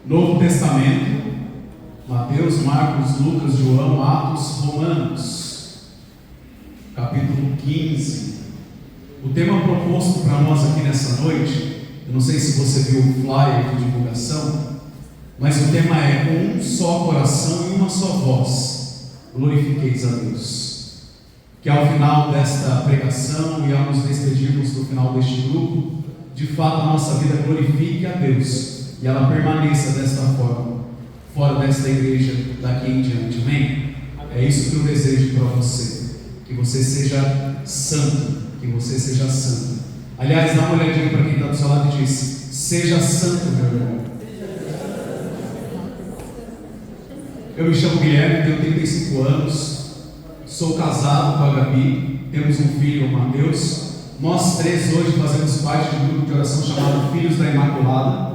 Novo Testamento, Mateus, Marcos, Lucas, João, Atos, Romanos, capítulo 15. O tema proposto para nós aqui nessa noite, eu não sei se você viu o flyer de divulgação, mas o tema é: com um só coração e uma só voz, glorifiqueis a Deus. Que ao final desta pregação e ao nos despedirmos do final deste grupo, de fato a nossa vida glorifique a Deus e ela permaneça desta forma, fora desta igreja daqui em diante, amém? É isso que eu desejo para você, que você seja santo, que você seja santo. Aliás, dá uma olhadinha para quem está do seu lado e diz: seja santo, meu irmão. Eu me chamo Guilherme, tenho 35 anos, sou casado com a Gabi, temos um filho, o Mateus. Nós três hoje fazemos parte de um grupo de oração chamado Filhos da Imaculada.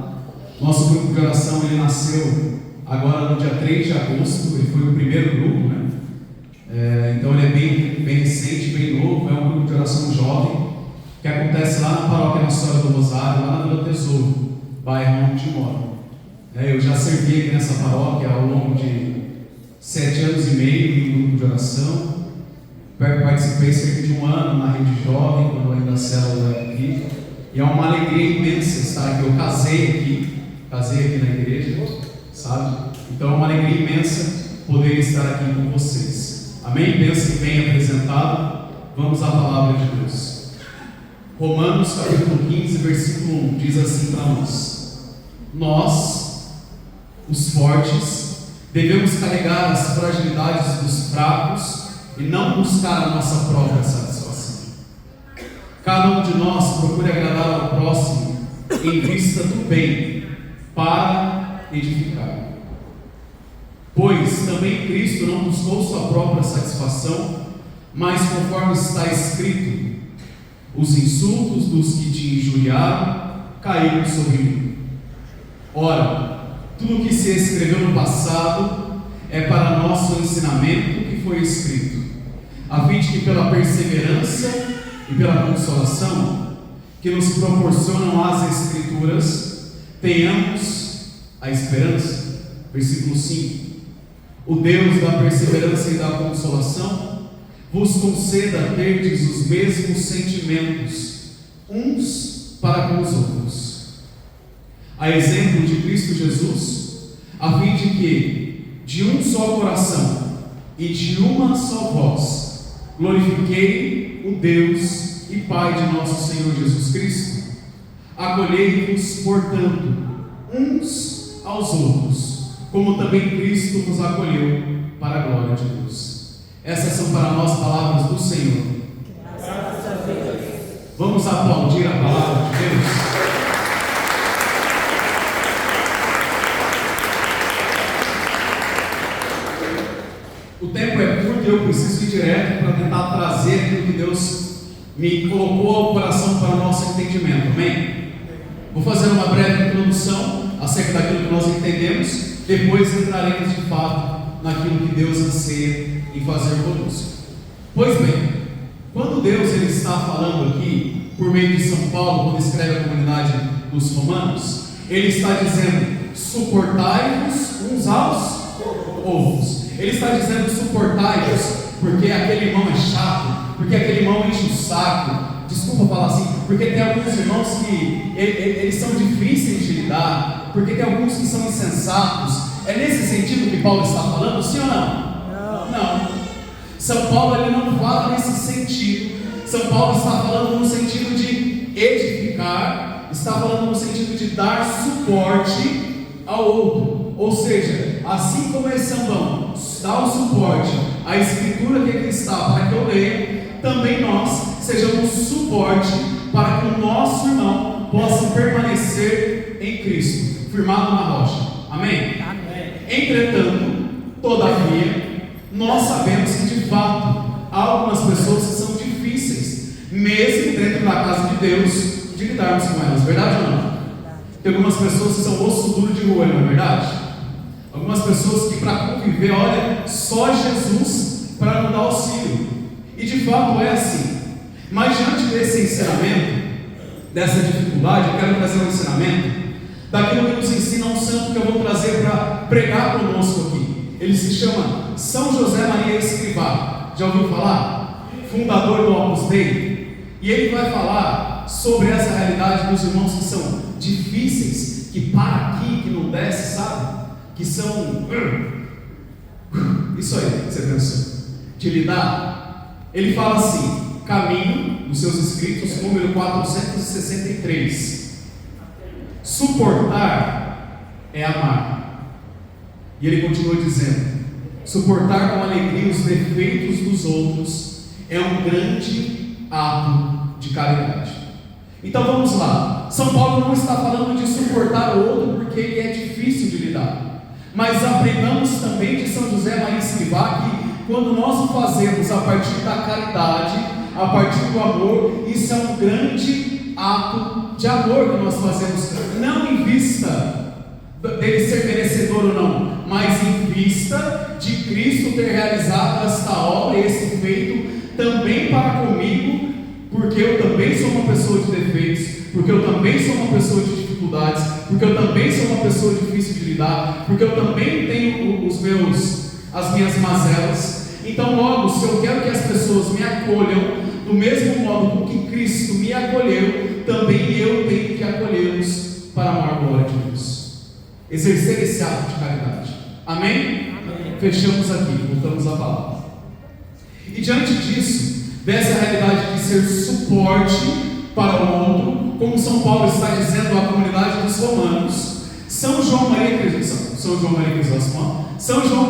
Nosso grupo de oração ele nasceu agora no dia 3 de agosto, ele foi o primeiro grupo, né? Então ele é bem recente, bem novo, é um grupo de oração jovem, que acontece lá na paróquia Nossa Senhora do Rosário, lá na Vila Tesouro, bairro onde moro. Eu já servi aqui nessa paróquia ao longo de 7 anos e meio em um grupo de oração. Participei cerca de um ano na rede jovem, quando ainda a célula era aqui. E é uma alegria imensa estar aqui. Eu casei aqui na igreja, sabe? Então é uma alegria imensa poder estar aqui com vocês. Amém? Pensa bem apresentado. Vamos à palavra de Deus. Romanos capítulo 15, versículo 1 diz assim para nós: nós, os fortes, devemos carregar as fragilidades dos fracos e não buscar a nossa própria satisfação. Cada um de nós procure agradar ao próximo em vista do bem, para edificar. Pois também Cristo não buscou sua própria satisfação, mas conforme está escrito: os insultos dos que te injuriaram caíram sobre mim. Ora, tudo o que se escreveu no passado é para nosso ensinamento que foi escrito, a fim de que pela perseverança e pela consolação que nos proporcionam as Escrituras, tenhamos a esperança. Versículo 5: o Deus da perseverança e da consolação vos conceda terdes os mesmos sentimentos uns para com os outros, a exemplo de Cristo Jesus, a fim de que de um só coração e de uma só voz glorifiquei o Deus e Pai de nosso Senhor Jesus Cristo. Acolhei-vos, portanto, uns aos outros, como também Cristo vos acolheu, para a glória de Deus. Essas são para nós palavras do Senhor. Graças a Deus. Vamos aplaudir a palavra de Deus. O tempo é curto e eu preciso ir direto para tentar trazer aquilo que Deus me colocou ao coração para o nosso entendimento, amém? Vou fazer uma breve introdução acerca daquilo que nós entendemos, depois entraremos de fato naquilo que Deus anseia em fazer conosco. Pois bem, quando Deus ele está falando aqui, por meio de São Paulo, quando escreve a comunidade dos Romanos, ele está dizendo: suportai-vos uns aos outros. Ele está dizendo: suportai-vos, porque aquele irmão é chato, porque aquele irmão enche o saco. Desculpa falar assim, porque tem alguns irmãos que eles são difíceis de lidar, porque tem alguns que são insensatos. É nesse sentido que Paulo está falando, sim ou não? Não. São Paulo ele não fala nesse sentido. São Paulo está falando no sentido de edificar, está falando no sentido de dar suporte ao outro. Ou seja, assim como esse irmão dá o suporte à escritura que aqui está para que eu leia, também nós sejamos suporte para que o nosso irmão possa permanecer em Cristo, firmado na rocha. Amém? Amém. Entretanto, todavia, nós sabemos que de fato há algumas pessoas que são difíceis, mesmo dentro da casa de Deus, de lidarmos com elas, verdade ou não? Tem algumas pessoas que são osso duro de roer, não é verdade? Algumas pessoas que para conviver, olha, só Jesus para nos dar auxílio. E de fato é assim. Mas diante desse ensinamento, dessa dificuldade, eu quero trazer um ensinamento daquilo que nos ensina um santo que eu vou trazer para pregar conosco aqui. Ele se chama São José Maria Escrivá. Já ouviu falar? Fundador do Opus Dei. E ele vai falar sobre essa realidade dos irmãos que são difíceis, que para aqui, que não desce, sabe? Que são isso aí que você pensou, de lidar. Ele fala assim, Caminho, nos seus escritos, número 463. Suportar é amar. E ele continua dizendo: suportar com alegria os defeitos dos outros é um grande ato de caridade. Então vamos lá. São Paulo não está falando de suportar o outro porque ele é difícil de lidar, mas aprendamos também de São José Maria Escrivá que quando nós o fazemos a partir da caridade, a partir do amor, isso é um grande ato de amor que nós fazemos, não em vista dele ser merecedor ou não, mas em vista de Cristo ter realizado esta obra, esse feito também para comigo, porque eu também sou uma pessoa de defeitos, porque eu também sou uma pessoa de dificuldades, porque eu também sou uma pessoa difícil de lidar, porque eu também tenho as minhas mazelas. Então logo, se eu quero que as pessoas me acolham do mesmo modo com que Cristo me acolheu, também eu tenho que acolhê-los para a maior glória de Deus. Exercer esse ato de caridade. Amém? Amém. Fechamos aqui, voltamos à palavra. E diante disso, dessa realidade de ser suporte para o outro, como São Paulo está dizendo à comunidade dos romanos, São João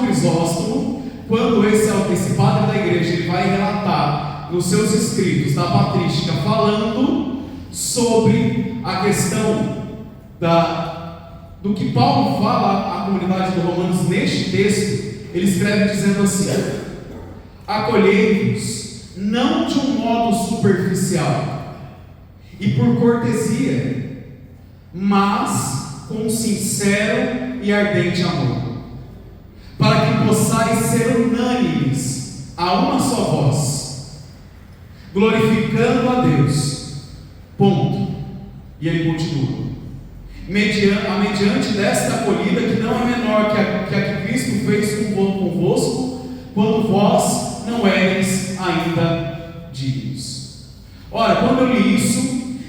Crisóstomo, quando esse padre da igreja ele vai relatar nos seus escritos da patrística, falando sobre a questão do que Paulo fala à comunidade de Romanos neste texto, ele escreve dizendo assim: acolhei-vos não de um modo superficial e por cortesia, mas com sincero e ardente amor, para que possais ser unânimes a uma só voz, glorificando a Deus. Ponto. E ele continua: mediante desta acolhida, que não é menor que a que Cristo fez convosco, quando vós não éreis ainda dignos. Ora, quando eu li isso,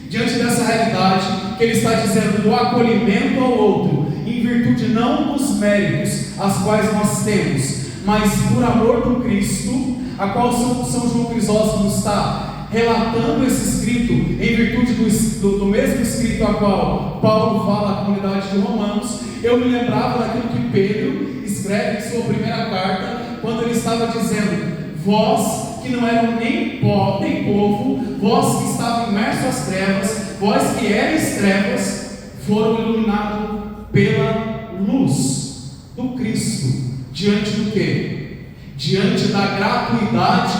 diante dessa realidade, que ele está dizendo do acolhimento ao outro, em virtude não dos méritos as quais nós temos, mas por amor do Cristo, a qual São João Crisóstomo está relatando esse escrito, em virtude do mesmo escrito a qual Paulo fala à comunidade de Romanos, eu me lembrava daquilo que Pedro escreve em sua primeira carta, quando ele estava dizendo: vós que não eram nem povo, vós que estavam imersos às trevas, vós que erais trevas, foram iluminados pela luz do Cristo. Diante do quê? Diante da gratuidade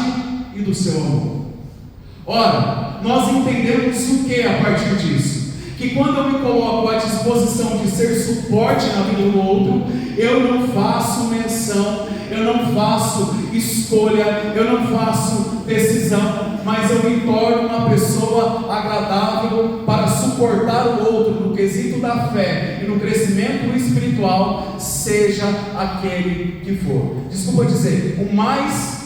e do seu amor. Ora, nós entendemos o que a partir disso? Que quando eu me coloco à disposição de ser suporte na vida do outro, eu não faço menção, eu não faço escolha, eu não faço decisão, mas eu me torno uma pessoa agradável para suportar o outro no quesito da fé e no crescimento espiritual, seja aquele que for. Desculpa dizer, o mais...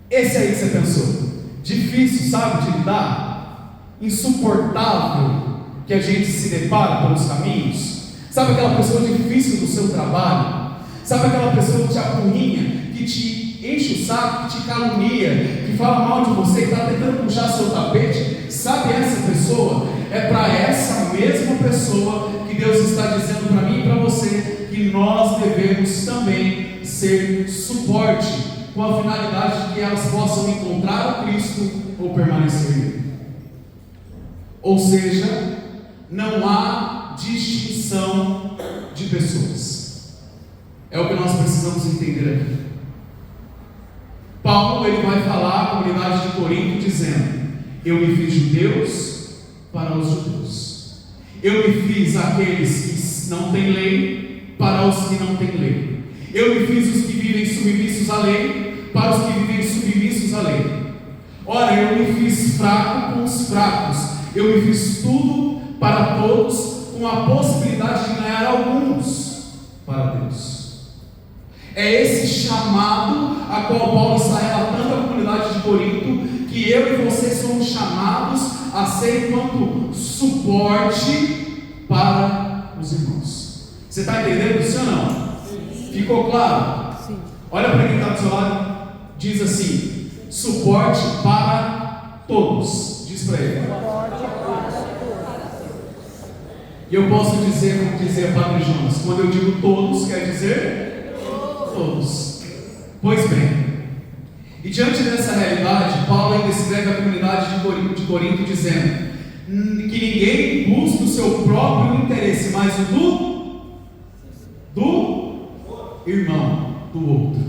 Esse aí que você pensou, difícil, sabe, de lidar, insuportável, que a gente se depara pelos caminhos, sabe aquela pessoa difícil do seu trabalho, sabe aquela pessoa que te apurrinha, que te enche o saco, que te calunia, que fala mal de você, que está tentando puxar seu tapete, sabe essa pessoa? É para essa mesma pessoa que Deus está dizendo para mim e para você, que nós devemos também ser suporte, com a finalidade de que elas possam encontrar o Cristo ou permanecer nele. Ou seja, não há distinção de pessoas. É o que nós precisamos entender aqui. Paulo ele vai falar à comunidade de Corinto dizendo: eu me fiz judeus para os judeus, eu me fiz aqueles que não têm lei para os que não têm lei, eu me fiz os que vivem submissos à lei para os que vivem submissos à lei. Ora, eu me fiz fraco com os fracos, eu me fiz tudo para todos, com a possibilidade de ganhar alguns para Deus. É esse chamado a qual Paulo está relatando à comunidade de Corinto, que eu e você somos chamados a ser enquanto suporte para os irmãos. Você está entendendo isso ou não? Sim. Ficou claro? Sim. Olha para quem está do seu lado, diz assim: suporte para todos. Diz para ele. E eu posso dizer, como dizia Padre Jonas, quando eu digo todos, quer dizer todos. Pois bem, e diante dessa realidade, Paulo ainda escreve à comunidade de Corinto dizendo que ninguém busca o seu próprio interesse, mas o do irmão, do outro.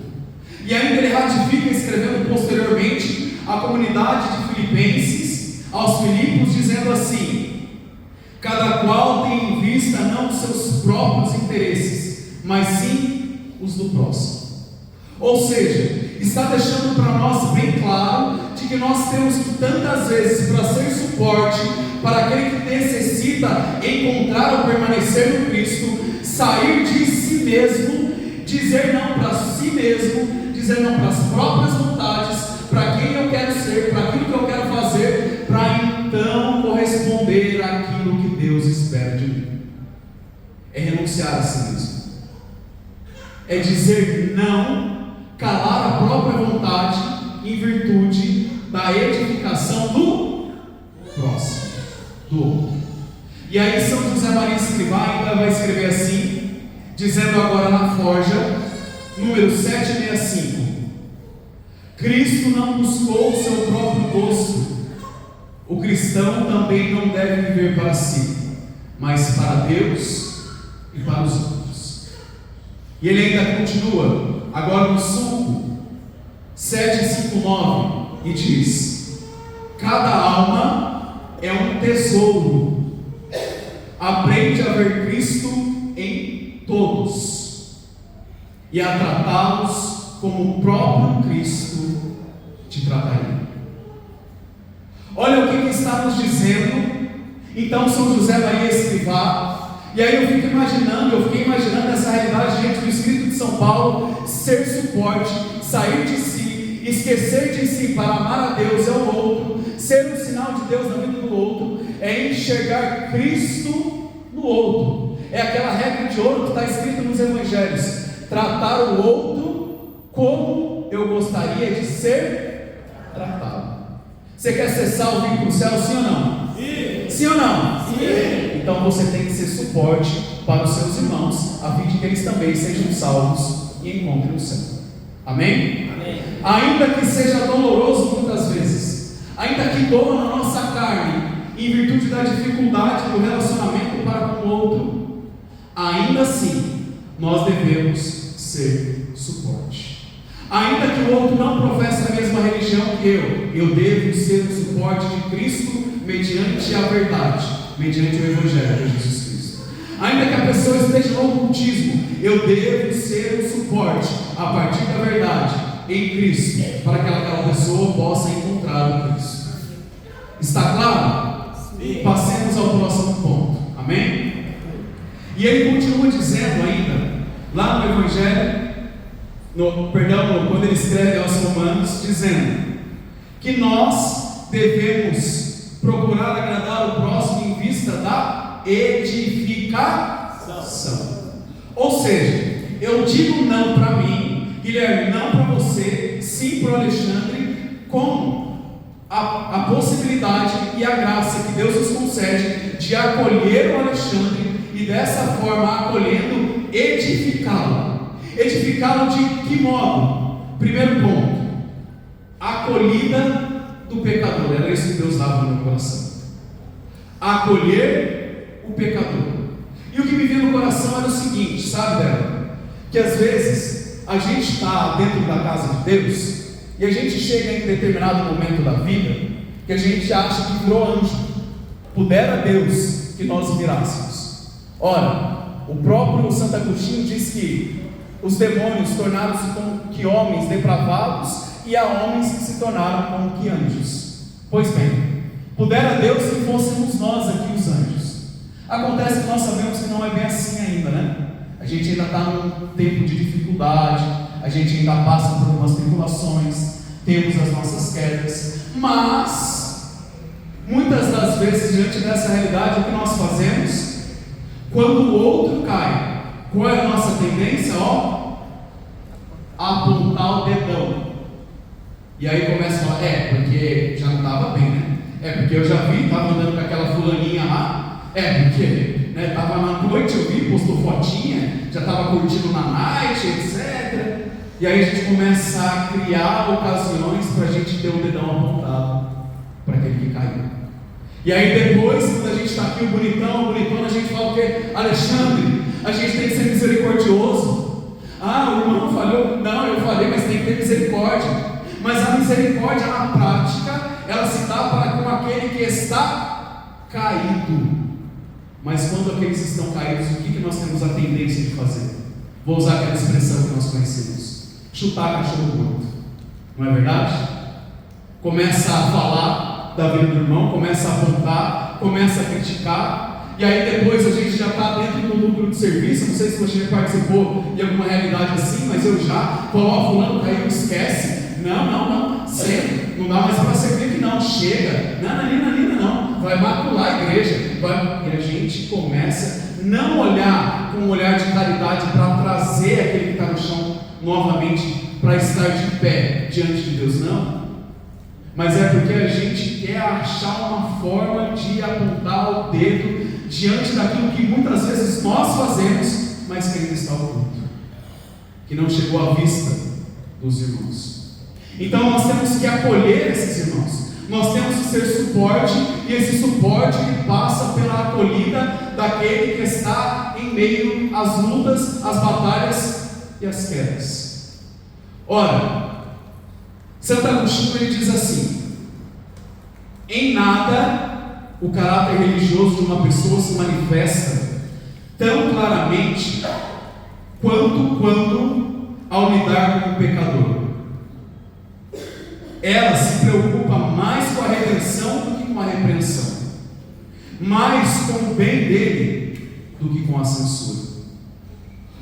E ainda ele ratifica, escrevendo posteriormente à comunidade de Filipenses, aos Filipos, dizendo assim: cada qual tem em vista não os seus próprios interesses, mas sim os do próximo. Ou seja, está deixando para nós bem claro de que nós temos que tantas vezes, para ser suporte para aquele que necessita encontrar ou permanecer no Cristo, sair de si mesmo, dizer não para si mesmo, dizer não para as próprias vontades, para quem eu quero ser, para aquilo que eu quero fazer, para então corresponder àquilo que Deus espera de mim. É renunciar a si mesmo, é dizer não, calar a própria vontade em virtude da edificação do próximo, do outro. E aí São José Maria Escrivá ainda vai escrever assim, dizendo agora na forja, número 765: Cristo não buscou o seu próprio gosto. O cristão também não deve viver para si, mas para Deus e para os outros. E ele ainda continua, agora no sulco, 759, e diz: cada alma é um tesouro. Aprende a ver Cristo em todos e a tratá-los como o próprio Cristo te trataria. Olha o que está nos dizendo então São José Maria Escrivá. E aí eu fiquei imaginando essa realidade diante do Escrito de São Paulo: ser suporte, sair de si, esquecer de si para amar a Deus e ao outro, ser um sinal de Deus na vida do outro, é enxergar Cristo no outro. É aquela regra de ouro que está escrita nos Evangelhos: tratar o outro como eu gostaria de ser tratado. Você quer ser salvo e ir para o céu, sim ou não? Sim. Sim ou não? Sim. Então você tem que ser suporte para os seus irmãos, a fim de que eles também sejam salvos e encontrem o céu. Amém? Amém. Ainda que seja doloroso muitas vezes, ainda que doa na nossa carne, em virtude da dificuldade do relacionamento para com o outro, ainda assim nós devemos ser suporte. Ainda que o outro não professe a mesma religião que eu devo ser o suporte de Cristo mediante a verdade, mediante o Evangelho de Jesus Cristo. Ainda que a pessoa esteja no ocultismo, eu devo ser o suporte a partir da verdade em Cristo, para que aquela pessoa possa encontrar o Cristo. Está claro? Sim. Passemos ao próximo ponto. Amém? E ele continua dizendo ainda, lá no Evangelho, quando ele escreve aos Romanos, dizendo que nós devemos procurar agradar o próximo em vista da edificação. Ou seja, eu digo não para mim, Guilherme, não para você, sim para o Alexandre, com a possibilidade e a graça que Deus nos concede de acolher o Alexandre e dessa forma, acolhendo, edificá-lo. Edificá-lo de que modo? Primeiro ponto: acolhida do pecador. Era isso que Deus dava no meu coração. Acolher o pecador. E o que me veio no coração era o seguinte, sabe, Débora? Que às vezes a gente está dentro da casa de Deus e a gente chega em determinado momento da vida que a gente acha que virou anjo. Pudera Deus que nós virássemos. Ora, o próprio Santo Agostinho diz que os demônios tornaram-se como que homens depravados, e há homens que se tornaram como que anjos. Pois bem, pudera Deus que fôssemos nós aqui os anjos. Acontece que nós sabemos que não é bem assim ainda, né? A gente ainda está num tempo de dificuldade, a gente ainda passa por algumas tribulações, temos as nossas quedas, mas muitas das vezes, diante dessa realidade, o que nós fazemos? Quando o outro cai, qual é a nossa tendência? Apontar o dedão. E aí começa a falar, porque já não estava bem, né? Porque eu já vi, estava andando com aquela fulaninha lá, porque estava na noite, eu vi, postou fotinha, já estava curtindo na night, etc. E aí a gente começa a criar ocasiões para a gente ter o dedão apontado para aquele que caiu. E aí depois, quando a gente está aqui, o bonitão, a gente fala o quê? Alexandre, a gente tem que ser misericordioso. O irmão falhou. Não, eu falei, mas tem que ter misericórdia. Mas a misericórdia na prática, ela se dá para com aquele que está caído. Mas quando aqueles estão caídos, o que nós temos a tendência de fazer? Vou usar aquela expressão que nós conhecemos: chutar cachorro morto. Não é verdade? Começa a falar da vida do irmão, começa a apontar, começa a criticar, e aí depois a gente já está dentro do núcleo de serviço. Não sei se você já participou de alguma realidade assim, mas eu já. Falou, fulano caiu, esquece. Não, sempre, não dá mais para servir aqui não, chega, não, vai macular a igreja, e a gente começa a não olhar com um olhar de caridade para trazer aquele que está no chão novamente para estar de pé diante de Deus, não, mas é porque a gente quer achar uma forma de apontar o dedo diante daquilo que muitas vezes nós fazemos, mas que ainda está oculto, que não chegou à vista dos irmãos. Então nós temos que acolher esses irmãos, nós temos que ser suporte, e esse suporte passa pela acolhida daquele que está em meio às lutas, às batalhas e às quedas. Ora, Santo Agostinho ele diz assim: em nada o caráter religioso de uma pessoa se manifesta tão claramente quanto quando ao lidar com o pecador. Ela se preocupa mais com a redenção do que com a repreensão, mais com o bem dele do que com a censura.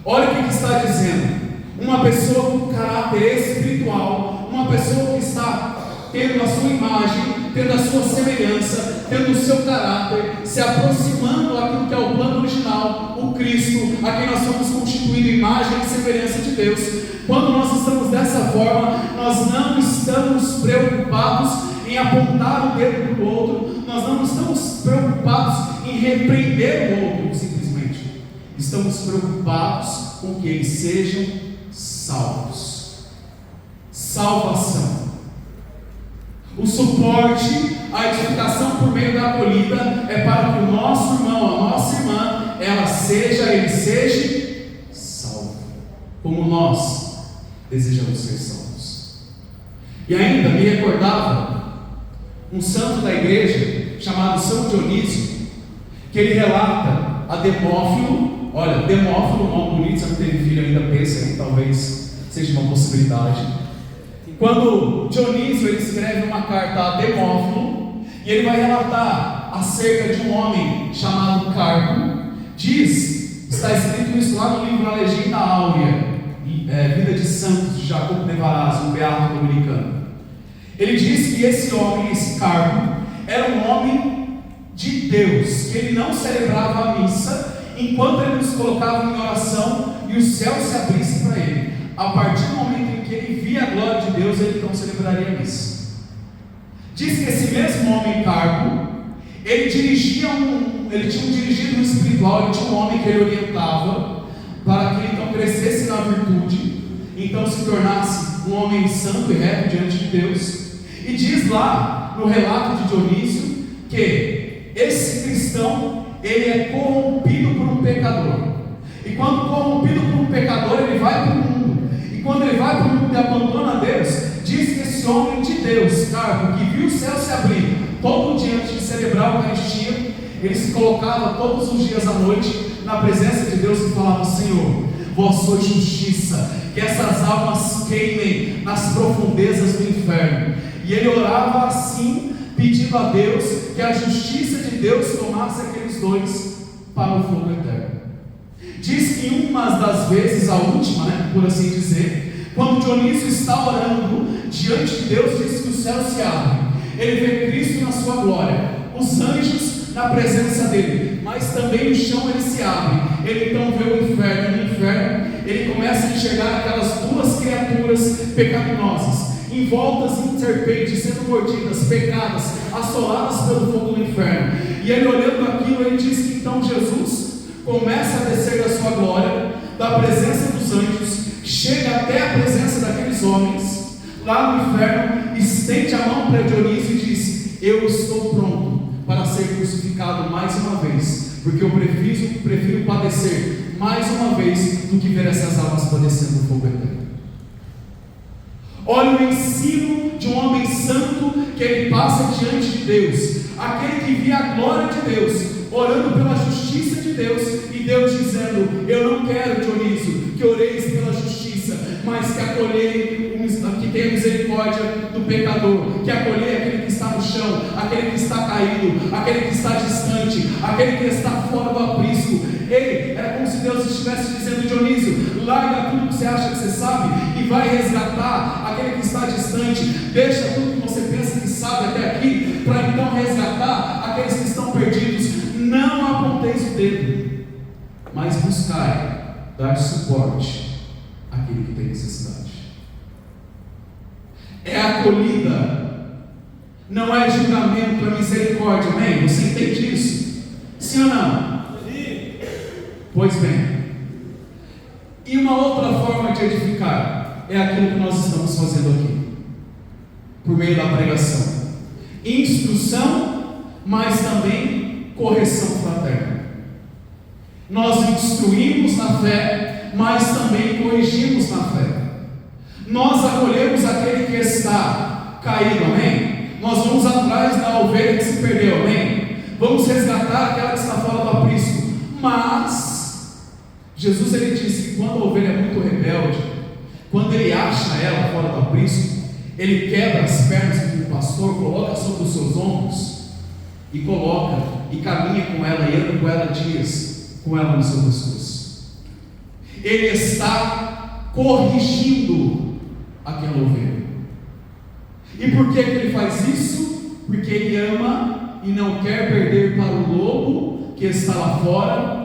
Olha o que está dizendo: uma pessoa com caráter espiritual, uma pessoa que está tendo a sua imagem, tendo a sua semelhança, tendo o seu caráter, se aproximando daquilo que é o plano original, o Cristo, a quem nós somos constituindo imagem e semelhança de Deus. Quando nós estamos dessa forma, nós não estamos preocupados em apontar o dedo para o outro, nós não estamos preocupados em repreender o outro, simplesmente estamos preocupados com que eles sejam salvos. Salvação. O suporte, a edificação por meio da acolhida é para que o nosso irmão, a nossa irmã, ele seja salvo, como nós desejamos ser salvos. E ainda me recordava um santo da igreja chamado São Dionísio, que ele relata a Demófilo. Olha, Demófilo, nome bonito, você não teve filho ainda, pensa aí, talvez seja uma possibilidade. Quando Dionísio ele escreve uma carta a Demófilo, e ele vai relatar acerca de um homem chamado Carpo, está escrito isso lá no livro A Legenda Áurea, Vida de Santos, de Jacobo de Varazzo, um beato dominicano. Ele diz que esse homem, esse Carpo, era um homem de Deus, que ele não celebrava a missa enquanto ele nos colocava em oração e o céu se abrisse para ele. A partir do momento em que ele via a glória de Deus, ele então celebraria a missa. Diz que esse mesmo homem Carpo, ele tinha um dirigido espiritual, ele tinha um homem que ele orientava para que ele então crescesse na virtude, então se tornasse um homem santo e reto diante de Deus. E diz lá no relato de Dionísio que esse cristão ele é corrompido por um pecador, e quando corrompido por um pecador ele vai para o mundo, e quando ele vai para o mundo e abandona Deus, diz que esse homem de Deus, Carpo, que viu o céu se abrir todo dia antes de celebrar a Eucaristia, ele se colocava todos os dias à noite na presença de Deus e falava: Senhor, vós sois justiça, que essas almas queimem nas profundezas do inferno. E ele orava assim, pedindo a Deus que a justiça de Deus tomasse aqueles dois para o fogo eterno. Diz que uma das vezes, a última, por assim dizer, quando Dionísio está orando diante de Deus, diz que o céu se abre, ele vê Cristo na sua glória, os anjos na presença dele, mas também o chão ele se abre, ele então vê o inferno. No inferno ele começa a enxergar aquelas duas criaturas pecaminosas, envoltas em serpentes, sendo mordidas, pecadas, assoladas pelo fogo do inferno. E ele olhando aquilo, ele diz que então Jesus começa a descer da sua glória, da presença dos anjos, chega até a presença daqueles homens lá no inferno, estende a mão para Dionísio e diz: eu estou pronto para ser crucificado mais uma vez, porque eu prefiro padecer mais uma vez do que ver essas almas padecendo no fogo eterno. Olha o ensino de um homem santo que ele passa diante de Deus, aquele que via a glória de Deus, orando pela justiça de Deus, e Deus dizendo: eu não quero, Dionísio, que oreis pela justiça, mas que tenha misericórdia do pecador, que acolhei aquele que está no chão, aquele que está caído, aquele que está distante, aquele que está fora do aprisco. Ele, era como se Deus estivesse dizendo: Dionísio, larga tudo que você acha que você sabe e vai resgatar aquele que está distante, deixa tudo que você pensa que sabe até aqui, para então resgatar aqueles que estão perdidos. Não aponteis o dedo, mas buscai dar suporte àquele que tem necessidade. É acolhida, não é julgamento, é misericórdia, amém? Você entende isso? Sim ou não? Sim. Pois bem, e uma outra forma de edificar é aquilo que nós estamos fazendo aqui, por meio da pregação, instrução, mas também correção fraterna. Nós instruímos na fé, mas também corrigimos na fé. Nós acolhemos aquele que está caído, amém? Nós vamos atrás da ovelha que se perdeu, amém? Vamos resgatar aquela que está fora do aprisco. Mas Jesus ele disse que quando a ovelha é muito rebelde, quando ele acha ela fora do aprisco, ele quebra as pernas do pastor, coloca sobre os seus ombros e coloca e caminha com ela e anda com ela dias, com ela no seu pescoço. Ele está corrigindo aquela ovelha. E por que ele faz isso? Porque ele ama e não quer perder para o lobo que está lá fora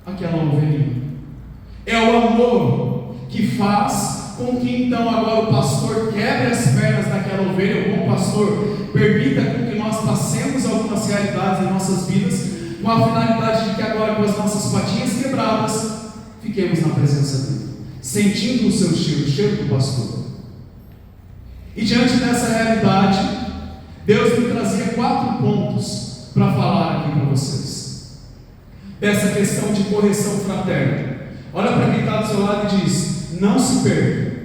aquela ovelhinha. É o amor que faz com que então agora o pastor quebre as pernas daquela ovelha. O bom pastor permita com que nós passemos algumas realidades em nossas vidas, com a finalidade de que agora, com as nossas patinhas quebradas, fiquemos na presença dele, sentindo o seu cheiro, o cheiro do pastor. E diante dessa realidade, Deus me trazia 4 pontos para falar aqui para vocês, dessa questão de correção fraterna. Olha para quem está do seu lado e diz: não se perca.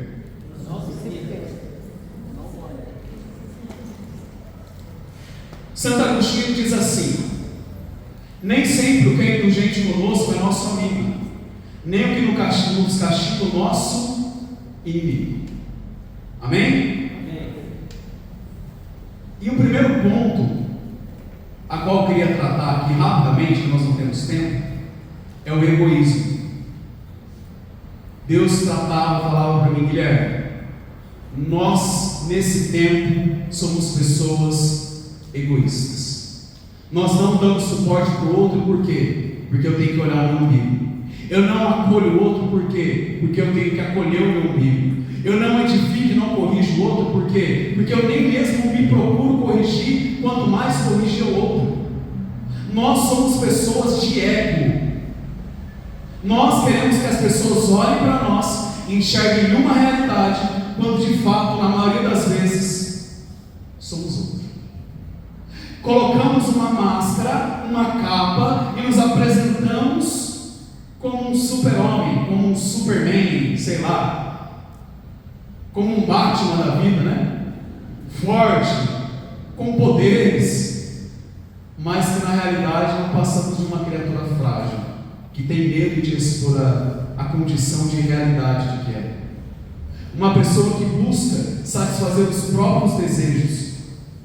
Santo Agostinho diz assim: nem sempre o que é indulgente conosco é nosso amigo, nem o que nos castiga o nosso inimigo. Amém? E o primeiro ponto, a qual eu queria tratar aqui rapidamente, que nós não temos tempo, é o egoísmo. Deus falava para mim: Guilherme, nós nesse tempo somos pessoas egoístas. Nós não damos suporte para o outro, por quê? Porque eu tenho que olhar o meu umbigo. Eu não acolho o outro, por quê? Porque eu tenho que acolher o meu umbigo. Eu não edifico e não corrijo o outro, por quê? Porque eu nem mesmo me procuro corrigir, quanto mais corrigir o outro. Nós somos pessoas de ego. Nós queremos que as pessoas olhem para nós e enxerguem uma realidade, quando de fato, na maioria das vezes, somos outro. Colocamos uma máscara, uma capa e nos apresentamos como um super-homem, como um Superman, sei lá, como um Batman da vida, né? Forte, com poderes, mas que na realidade não passamos de uma criatura frágil, que tem medo de expor a condição de realidade de que é. Uma pessoa que busca satisfazer os próprios desejos,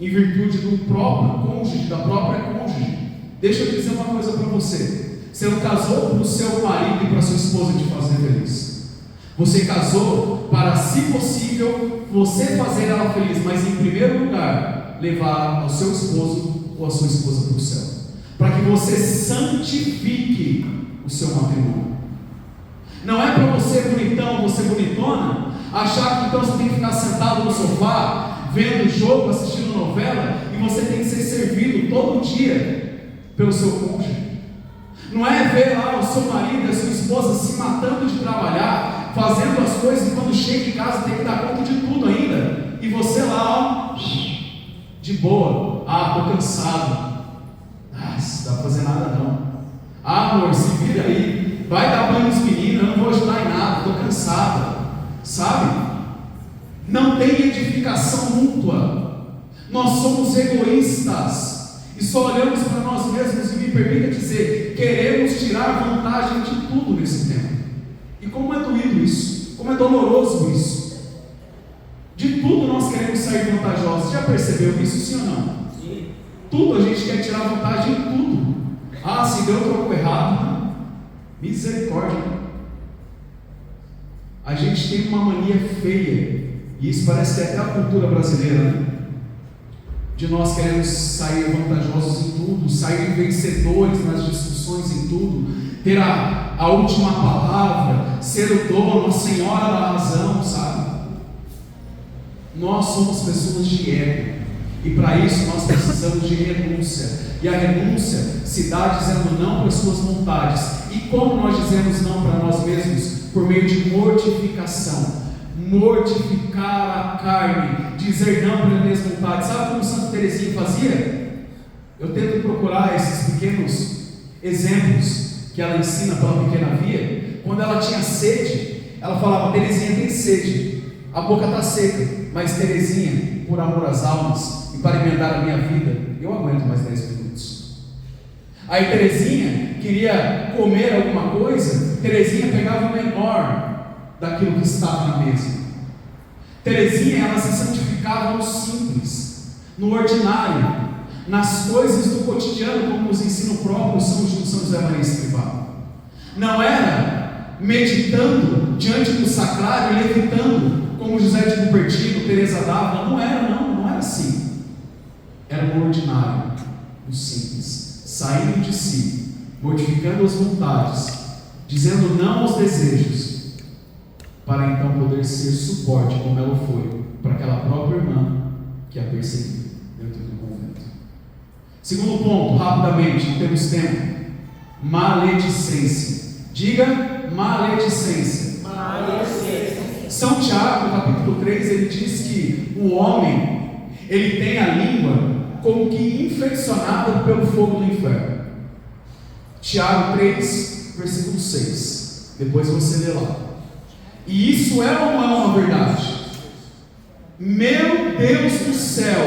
em virtude do próprio cônjuge, da própria cônjuge. Deixa eu dizer uma coisa para você: Você não casou para o seu marido e para a sua esposa te fazer feliz. Você casou para, se possível, você fazer ela feliz, mas em primeiro lugar, levar ao seu esposo ou a sua esposa para o céu. Para que você santifique o seu matrimônio. Não é para você bonitão, você bonitona, achar que então você tem que ficar sentado no sofá, vendo jogo, assistindo novela, e você tem que ser servido todo dia pelo seu cônjuge. Não é ver lá o seu marido e a sua esposa se matando de trabalhar, fazendo as coisas, e quando chega em casa tem que dar conta de tudo ainda, e você lá, ó, de boa, estou cansado, não dá para fazer nada não, amor, se vira aí, vai dar banho nos meninos, eu não vou ajudar em nada, estou cansado, sabe? Não tem edificação mútua, nós somos egoístas, e só olhamos para nós mesmos, e me permita dizer, queremos tirar vantagem de tudo nesse tempo. E como é doído isso, como é doloroso isso. De tudo nós queremos sair vantajosos. Já percebeu isso, sim ou não? Sim. Tudo a gente quer tirar vantagem em tudo. Se deu troco errado, né? Misericórdia. A gente tem uma mania feia, e isso parece que é até a cultura brasileira, né? De nós queremos sair vantajosos em tudo, sair vencedores nas discussões em tudo, ter a última palavra, ser o dono, a senhora da razão, sabe? Nós somos pessoas de ego, e para isso nós precisamos de renúncia, e a renúncia se dá dizendo não para as suas vontades. E como nós dizemos não para nós mesmos? Por meio de mortificação. Mortificar a carne, dizer não para as minhas vontades. Sabe como Santa Teresinha fazia? Eu tento procurar esses pequenos exemplos que ela ensina pela pequena via. Quando ela tinha sede, ela falava: Teresinha tem sede, a boca está seca, mas Teresinha, por amor às almas e para emendar a minha vida, eu aguento mais 10 minutos. Aí Teresinha queria comer alguma coisa, Teresinha pegava o menor daquilo que estava na mesa. Teresinha, ela se santificava no simples, no ordinário, nas coisas do cotidiano, como nos ensina o próprio São José Maria Escrivá. Não era meditando diante do sacrário, levitando, como José de Cupertino, Teresa d'Ávila. Não era assim. Era no ordinário, no simples, saindo de si, mortificando as vontades, dizendo não aos desejos, para então poder ser suporte, como ela foi, para aquela própria irmã que a perseguiu dentro do convento. Segundo ponto, rapidamente, não temos tempo: maledicência. Diga maledicência. Maledicência. São Tiago, no capítulo 3, ele diz que o homem, ele tem a língua como que infeccionada pelo fogo do inferno. Tiago 3, versículo 6. Depois você lê lá. E isso é ou não é uma verdade? Meu Deus do céu,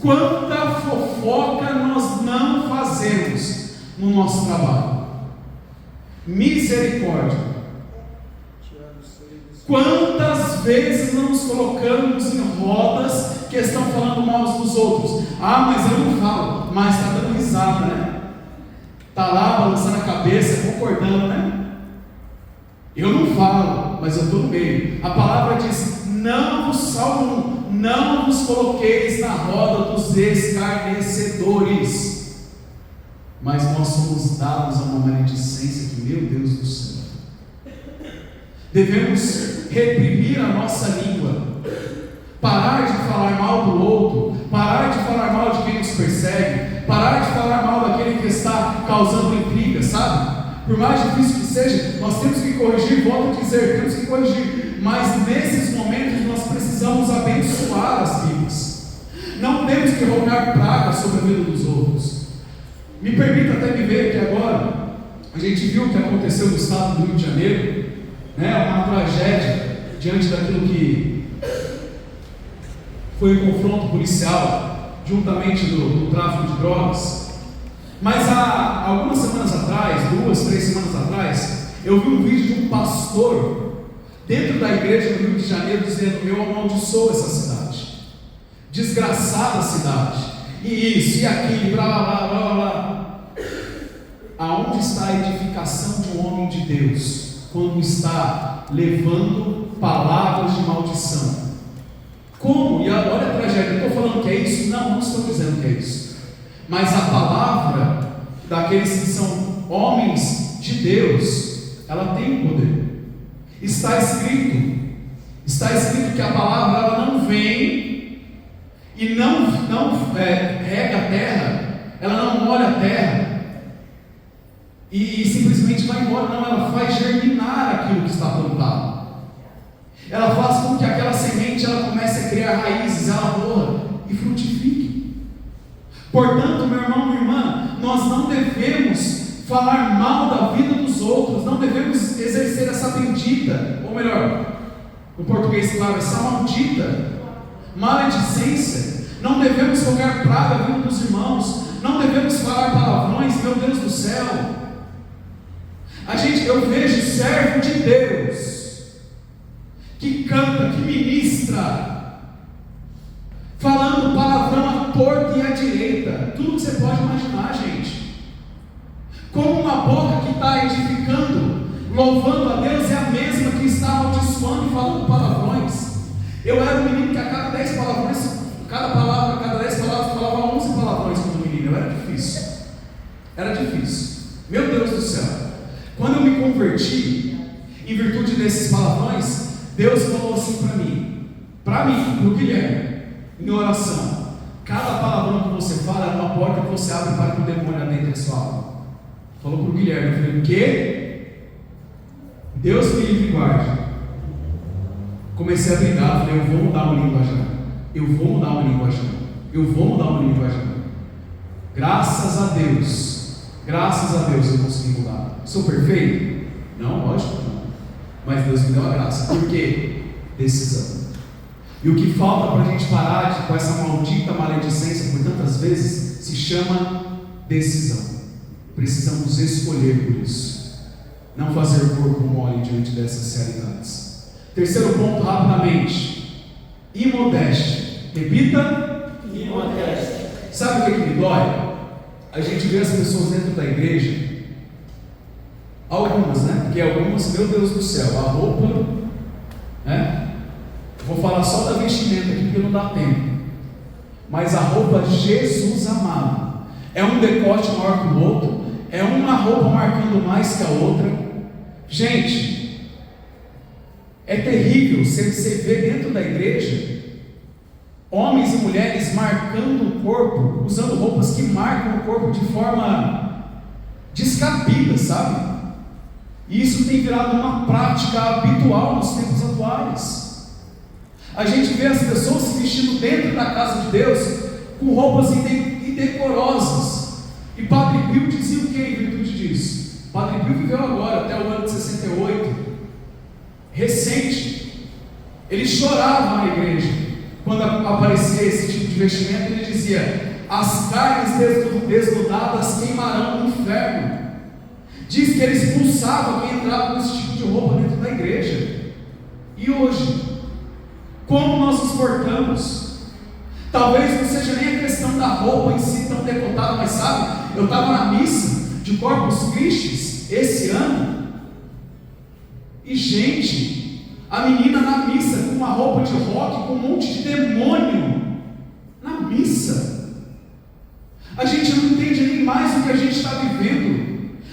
quanta fofoca nós não fazemos no nosso trabalho. Misericórdia. Quantas vezes não nos colocamos em rodas que estão falando mal uns dos outros? Mas eu não falo, mas está dando risada, né? Está lá balançando a cabeça, concordando, né? Eu não falo, mas eu estou no meio. A palavra diz: não vos salvo, não vos coloqueis na roda dos escarnecedores. Mas nós somos dados a uma maledicência que, meu Deus do céu, devemos reprimir a nossa língua, parar de falar mal do outro, parar de falar mal de quem nos persegue, parar de falar mal daquele que está causando intriga, sabe? Por mais difícil que seja, nós temos que corrigir, volto a dizer, temos que corrigir, mas nesses momentos nós precisamos abençoar as vidas, não temos que rogar praga sobre a vida dos outros. Me permita até me ver que agora, a gente viu o que aconteceu no estado do Rio de Janeiro, né? Uma tragédia diante daquilo que foi o confronto policial, juntamente do tráfico de drogas. Mas há algumas semanas atrás, 2, 3 semanas atrás, eu vi um vídeo de um pastor dentro da igreja do Rio de Janeiro dizendo: eu amaldiçoo essa cidade, desgraçada cidade, e isso, e aquilo, blá blá blá blá blá. aonde está a edificação de um homem de Deus, quando está levando palavras de maldição? Como? E olha a tragédia, eu estou falando que é isso? Não estou dizendo que é isso. Mas a palavra daqueles que são homens de Deus, ela tem poder. Está escrito que a palavra ela não vem e não rega a terra, ela não molha a terra e simplesmente vai embora, não, ela faz germinar aquilo que está plantado. Ela faz com que aquela semente ela comece a criar raízes, ela morra e frutifique. Portanto, meu irmão, minha irmã, nós não devemos falar mal da vida dos outros, não devemos exercer essa bendita, ou melhor, no português claro, essa maldita maledicência. Não devemos colocar praga na vida dos irmãos, não devemos falar palavrões, meu Deus do céu. Eu vejo servo de Deus que canta, que ministra, falando palavrão à torta e à direita, tudo que você pode imaginar, gente. Como uma boca que está edificando, louvando a Deus, é a mesma que está amaldiçoando e falando palavrões. Eu era um menino que a cada 10 palavrões, cada 10 palavras, falava 11 palavrões como menino. Era difícil. Meu Deus do céu. Quando eu me converti, em virtude desses palavrões, Deus falou assim para o Guilherme, em oração: cada palavrão que você fala é uma porta que você abre para que o demônio adentre a sua alma. Falou para o Guilherme. Eu falei: o quê? Deus me livre e guarde. Comecei a brigar, falei: eu vou mudar uma linguagem. Graças a Deus eu consegui mudar. Sou perfeito? Não, lógico que não. Mas Deus me deu a graça. Por quê? Decisão. E o que falta para a gente parar com essa maldita maledicência por tantas vezes se chama decisão. Precisamos escolher por isso. Não fazer corpo mole diante dessas realidades. Terceiro ponto, rapidamente: imodéstia. Repita: imodéstia. Sabe o que me dói? A gente vê as pessoas dentro da igreja, algumas, né? Porque algumas, meu Deus do céu, a roupa, né? Vou falar só da vestimenta aqui porque não dá tempo. Mas a roupa Jesus amado é um decote maior que o outro, é uma roupa marcando mais que a outra. Gente, é terrível você ver dentro da igreja homens e mulheres marcando o corpo, usando roupas que marcam o corpo de forma descabida, sabe? E isso tem virado uma prática habitual nos tempos atuais. A gente vê as pessoas se vestindo dentro da casa de Deus com roupas indecorosas. E Padre Pio dizia o que em virtude disso? Padre Pio viveu agora, até o ano de 68, recente. Ele chorava na igreja quando aparecia esse tipo de vestimento. Ele dizia: as carnes desnudadas queimarão no inferno. Diz que ele expulsava quem entrava com esse tipo de roupa dentro da igreja. E hoje, como nós nos portamos? Talvez não seja nem a questão da roupa em si tão decotada, mas sabe, eu estava na missa de Corpus Christi esse ano, e gente, a menina na missa com uma roupa de rock, com um monte de demônio na missa. A gente não entende nem mais o que a gente está vivendo.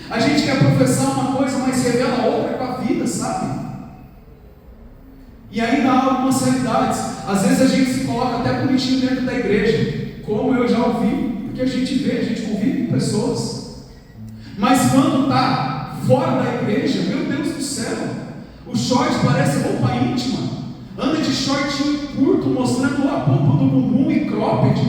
A gente quer professar uma coisa, mas revela outra com a vida, sabe? E ainda há algumas realidades. Às vezes a gente se coloca até bonitinho dentro da igreja, como eu já ouvi, porque a gente convive com pessoas. Mas quando está fora da igreja, meu Deus do céu, o short parece roupa íntima, anda de shortinho curto, mostrando a polpa do bumbum e cropped.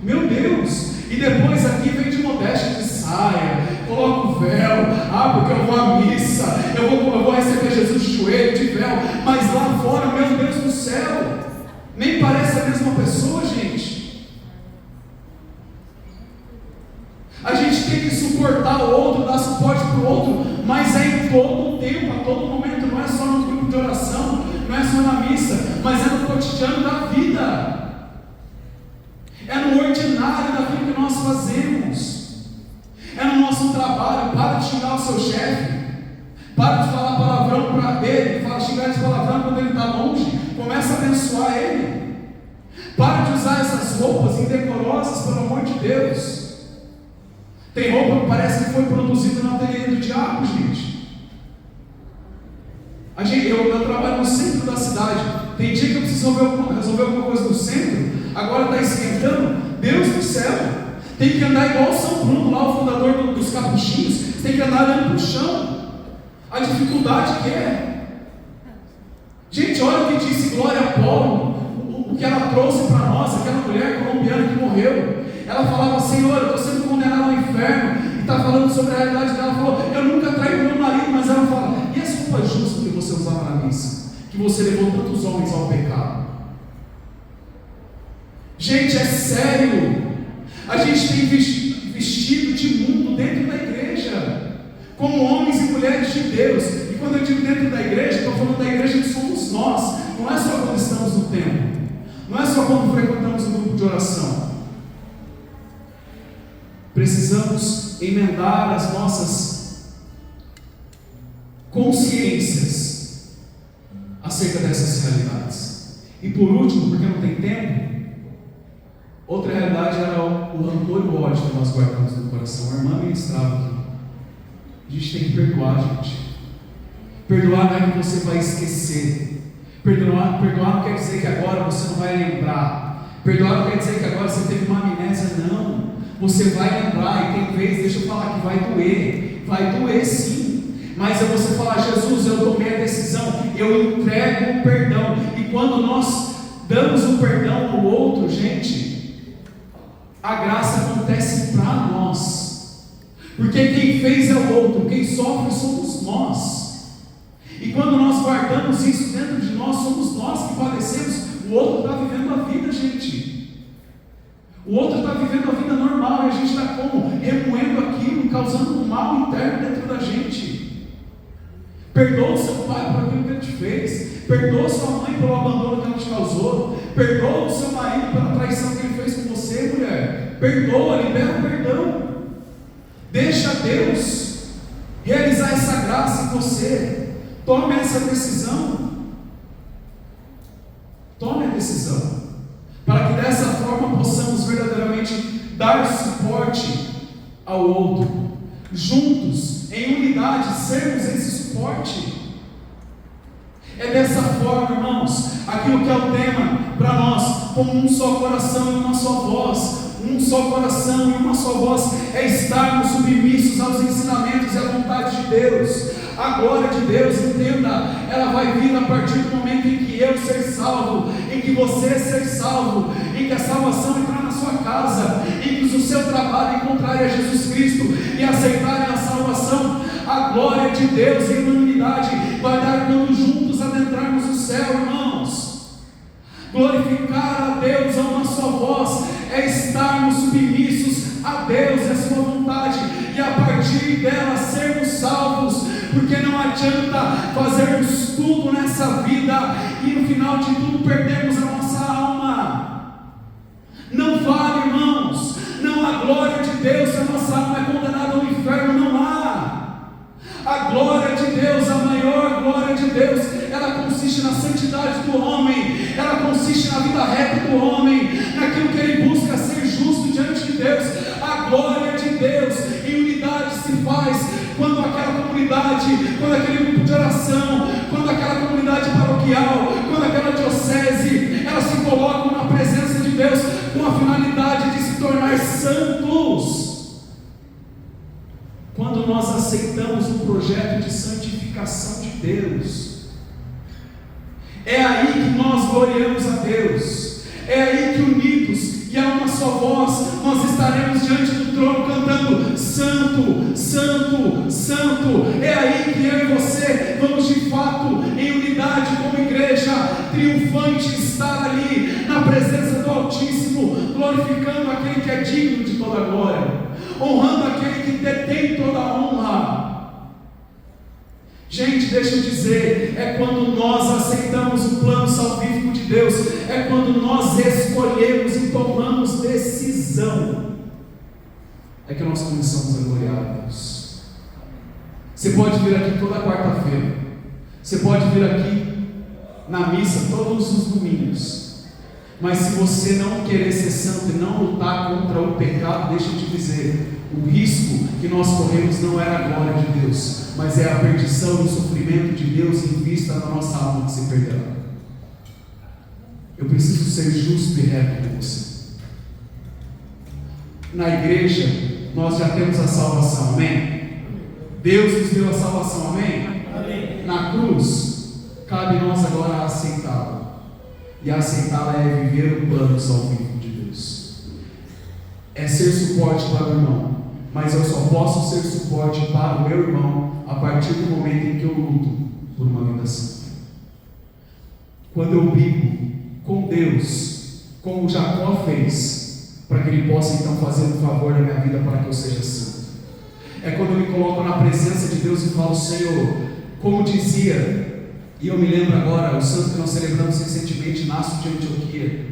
Meu Deus! E depois aqui vem de modéstia, de saia, coloca o véu, porque eu vou à missa, eu vou receber Jesus de joelho, de véu, mas lá fora, meu Deus do céu, nem parece a mesma pessoa, gente. A gente tem que suportar o outro, dar suporte para o outro, mas é em todo o tempo, a todo momento, não é só no grupo de oração, não é só na missa, mas é no cotidiano da vida. É no ordinário daquilo que nós fazemos. É no nosso trabalho. palavrão para ele, fala xingar de palavrão quando ele está longe, começa a abençoar ele. Para de usar essas roupas indecorosas, pelo amor de Deus. Tem roupa que parece que foi produzida no ateliê do diabo, gente. Eu trabalho no centro da cidade. Tem dia que eu preciso resolver alguma coisa no centro. Agora está esquentando. Deus do céu. Tem que andar igual o São Bruno, lá o fundador dos capuchinhos. Tem que andar olhando para o chão. A dificuldade que é. Gente, olha o que disse Glória Paulo. O que ela trouxe para nós, aquela mulher colombiana que morreu. Ela falava: Senhor, eu estou sendo condenada ao inferno. E está falando sobre a realidade dela. Ela falou: eu nunca traí meu marido. Mas ela fala: e as roupas justas que você usava na missa? Que você levou tantos homens ao pecado. Gente, é sério. A gente tem vestido de mundo dentro da igreja, como homens e mulheres de Deus. E quando eu digo dentro da igreja, estou falando da igreja que somos nós. Não é só quando estamos no templo. Não é só quando frequentamos um grupo de oração. Precisamos emendar as nossas consciências acerca dessas realidades. E por último, porque não tem tempo, outra realidade era o rancor e o ódio que nós guardamos no coração. A irmã ministrava aqui. A gente tem que perdoar, gente. Perdoar não é que você vai esquecer. Perdoar não quer dizer que agora você não vai lembrar. Perdoar não quer dizer que agora você teve uma amnésia. Não. Você vai lembrar, e tem vezes, deixa eu falar, que vai doer. Vai doer sim. Mas é você falar: Jesus, eu tomei a decisão, eu entrego o perdão. E quando nós damos o perdão ao outro, gente, a graça acontece para nós. Porque quem fez é o outro, quem sofre somos nós. E quando nós guardamos isso dentro de nós, somos nós que padecemos. O outro está vivendo a vida, gente. O outro está vivendo a vida normal e a gente está como? Remoendo aquilo, causando um mal interno dentro da gente. Perdoa o seu pai por aquilo que ele te fez. Perdoa sua mãe pelo abandono que ela te causou. Perdoa o seu marido pela traição que ele fez com você, mulher. Perdoa, libera o perdão. Deixa Deus realizar essa graça em você. Tome essa decisão. Tome a decisão. Para que dessa forma possamos verdadeiramente dar suporte ao outro. Juntos, em unidade, sermos esse suporte. É dessa forma, irmãos, aquilo que é o tema para nós, como um só coração e uma só voz. Um só coração e uma só voz é estarmos submissos aos ensinamentos e à vontade de Deus. A glória de Deus, entenda, ela vai vir a partir do momento em que eu ser salvo, em que você ser salvo, em que a salvação entrar na sua casa, em que o seu trabalho encontrar a Jesus Cristo e aceitarem a salvação. A glória de Deus em unidade vai dar quando juntos adentrarmos o céu, irmãos. Glorificar a Deus a uma só voz é estarmos submissos a Deus e a sua vontade, e a partir dela sermos salvos. Porque não adianta fazermos tudo nessa vida e no final de tudo perdermos a nossa alma. Não vale, irmãos. Não há glória de Deus se a nossa alma é condenada ao inferno. Não há. A glória de Deus, a maior glória de Deus, ela consiste na santidade do homem. Ela consiste na vida reta do homem, naquilo que ele busca ser justo diante de Deus. A glória de Deus em unidade se faz quando aquela comunidade, quando aquele grupo de oração, quando aquela comunidade paroquial, quando aquela diocese, elas se colocam na presença de Deus com a finalidade de se tornar santos. Quando nós aceitamos o projeto de santificação de Deus, é aí que nós gloriamos a Deus. É aí que unidos e a uma só voz nós estaremos diante do trono cantando Santo, Santo, Santo. É aí que eu e você vamos de fato em unidade como igreja triunfante estar ali na presença do Altíssimo, glorificando aquele que é digno de toda glória, honrando aquele que detém toda a honra. Gente, deixa eu dizer, é quando nós aceitamos o plano salvífico de Deus, é quando nós escolhemos e tomamos decisão, é que nós começamos a gloriar a Deus. Você pode vir aqui toda quarta-feira, Você pode vir aqui na missa todos os domingos, mas se você não querer ser santo e não lutar contra o pecado, deixa eu te dizer, o risco que nós corremos não era a glória de Deus, mas é a perdição e o sofrimento de Deus em vista da nossa alma que se perderá. Eu preciso ser justo e reto com você. Na igreja, nós já temos a salvação, amém? Deus nos deu a salvação, amém? Amém. Na cruz, cabe nós agora aceitá-la. E aceitá-la é viver o plano salvífico de Deus. É ser suporte para o irmão. Mas eu só posso ser suporte para o meu irmão a partir do momento em que eu luto por uma vida santa. Quando eu brigo com Deus, como Jacó fez, para que Ele possa então fazer um favor na minha vida para que eu seja santo. É quando eu me coloco na presença de Deus e falo, Senhor, como dizia, e eu me lembro agora, o santo que nós celebramos recentemente, Inácio de Antioquia,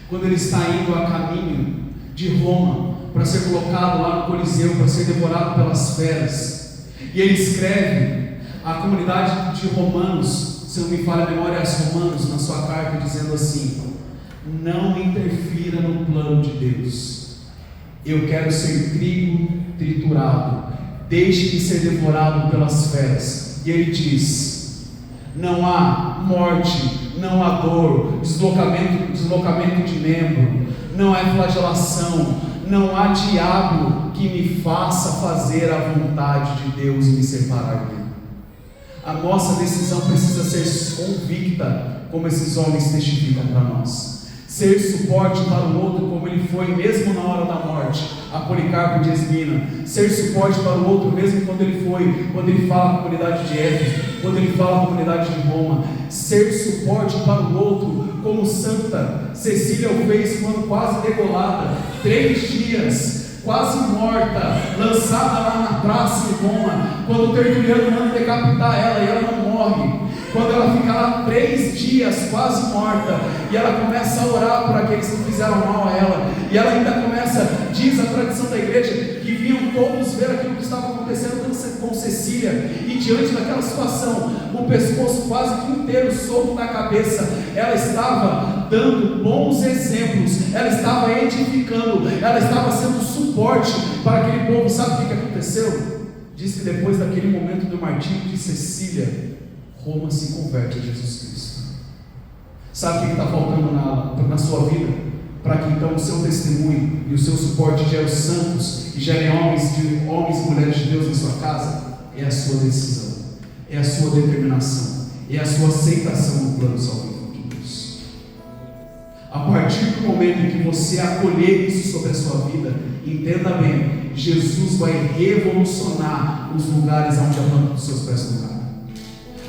quando ele está indo a caminho de Roma, para ser colocado lá no Coliseu, para ser devorado pelas feras, e ele escreve à comunidade de romanos, se não me falha a memória, aos romanos, na sua carta, dizendo assim: não interfira no plano de Deus, eu quero ser trigo triturado, deixe-me ser devorado pelas feras. E ele diz: não há morte, não há dor, deslocamento de membro, não há flagelação, não há diabo que me faça fazer a vontade de Deus e me separar dele. A nossa decisão precisa ser convicta, como esses homens testificam para nós. Ser suporte para o outro, como ele foi mesmo na hora da morte, a Policarpo de Esmina. Ser suporte para o outro mesmo quando ele fala à comunidade de Éfeso, quando ele fala à comunidade de Roma. Ser suporte para o outro, como Santa Cecília o fez quando quase degolada, 3 dias, quase morta, lançada lá na praça em Roma, quando o Tertuliano manda decapitar ela e ela não morre. Quando ela fica lá 3 dias quase morta, e ela começa a orar por aqueles que fizeram mal a ela, e ela ainda começa, diz a tradição da igreja, que vinham todos ver aquilo que estava acontecendo com Cecília, e diante daquela situação, o pescoço quase que inteiro solto da cabeça, ela estava dando bons exemplos, ela estava edificando, ela estava sendo suporte para aquele povo. Sabe o que aconteceu? Diz que depois daquele momento do martírio de Cecília, Roma se converte a Jesus Cristo. Sabe o que está faltando na sua vida? Para que então o seu testemunho e o seu suporte gerem os santos e gerem homens e mulheres de Deus em sua casa? É a sua decisão, é a sua determinação, é a sua aceitação no plano salvífico de Deus. A partir do momento em que você acolher isso sobre a sua vida, entenda bem, Jesus vai revolucionar os lugares onde a planta dos seus pés tocar.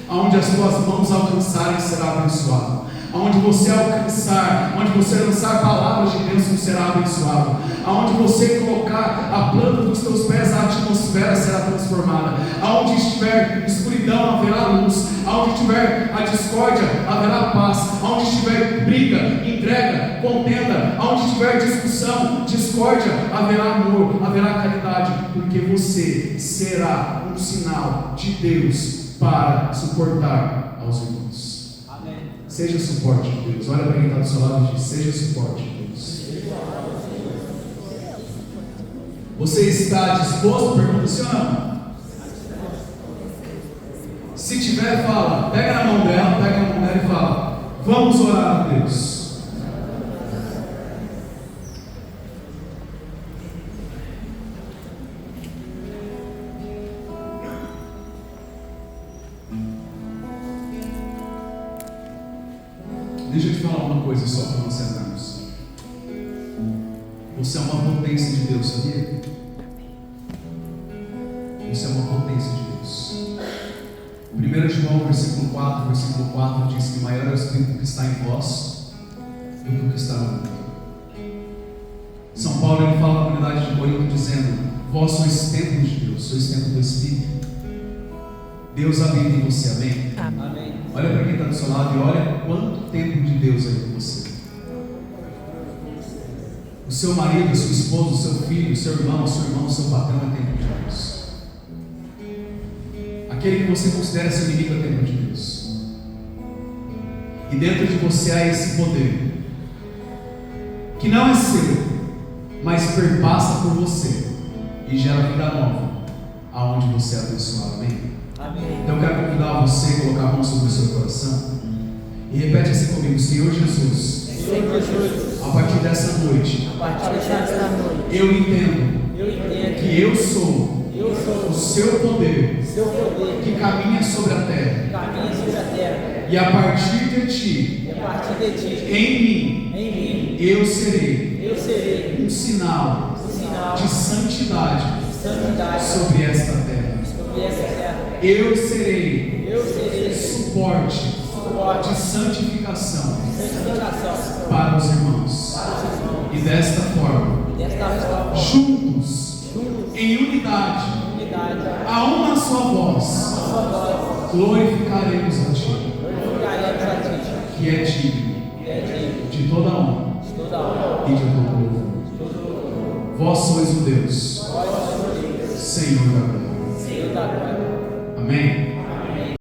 Aonde as tuas mãos alcançarem, será abençoado. Aonde você alcançar, onde você lançar palavras de bênção, será abençoado. Aonde você colocar a planta dos teus pés, a atmosfera será transformada. Aonde estiver escuridão, haverá luz. Aonde estiver a discórdia, haverá paz. Aonde estiver briga, entrega, contenda. Aonde estiver discussão, discórdia, haverá amor, haverá caridade. Porque você será um sinal de Deus para suportar aos irmãos. Amém. Seja suporte de Deus. Olha para quem está do seu lado e diz: seja suporte de Deus. Você está disposto? Pergunta se ou não. Se tiver, fala. Pega na mão dela e fala: vamos orar a Deus. Deixa eu te falar uma coisa só para nós entrarmos. Você é uma potência de Deus, sabia? Você é uma potência de Deus. 1 João, versículo 4 diz que maior é o Espírito que está em vós do que o que está no mundo. São Paulo ele fala à comunidade de Corinto dizendo: vós sois templo de Deus, sois templo do Espírito. Deus habita em você, amém? Amém. Olha para quem está do seu lado e olha quanto tempo de Deus aí com você. O seu marido, a sua esposa, o seu filho, o seu irmão, o seu patrão é templo de Deus. Aquele que você considera seu inimigo é templo de Deus. E dentro de você há esse poder, que não é seu, mas perpassa por você e gera vida nova, aonde você é abençoado. Amém? Amém. Então eu quero convidar você a colocar a mão sobre o seu coração e repete assim comigo: Senhor Jesus, Senhor Jesus, a partir dessa noite, eu entendo que eu sou o seu poder que caminha sobre a terra, e a partir de ti, em mim, eu serei um sinal de santidade sobre esta terra. Eu serei suporte de santificação para os irmãos. E desta forma, juntos, em unidade, a uma só voz, glorificaremos a Ti, que é digno de toda honra e de todo louvor. Vós sois o Deus, Senhor da glória. Amém?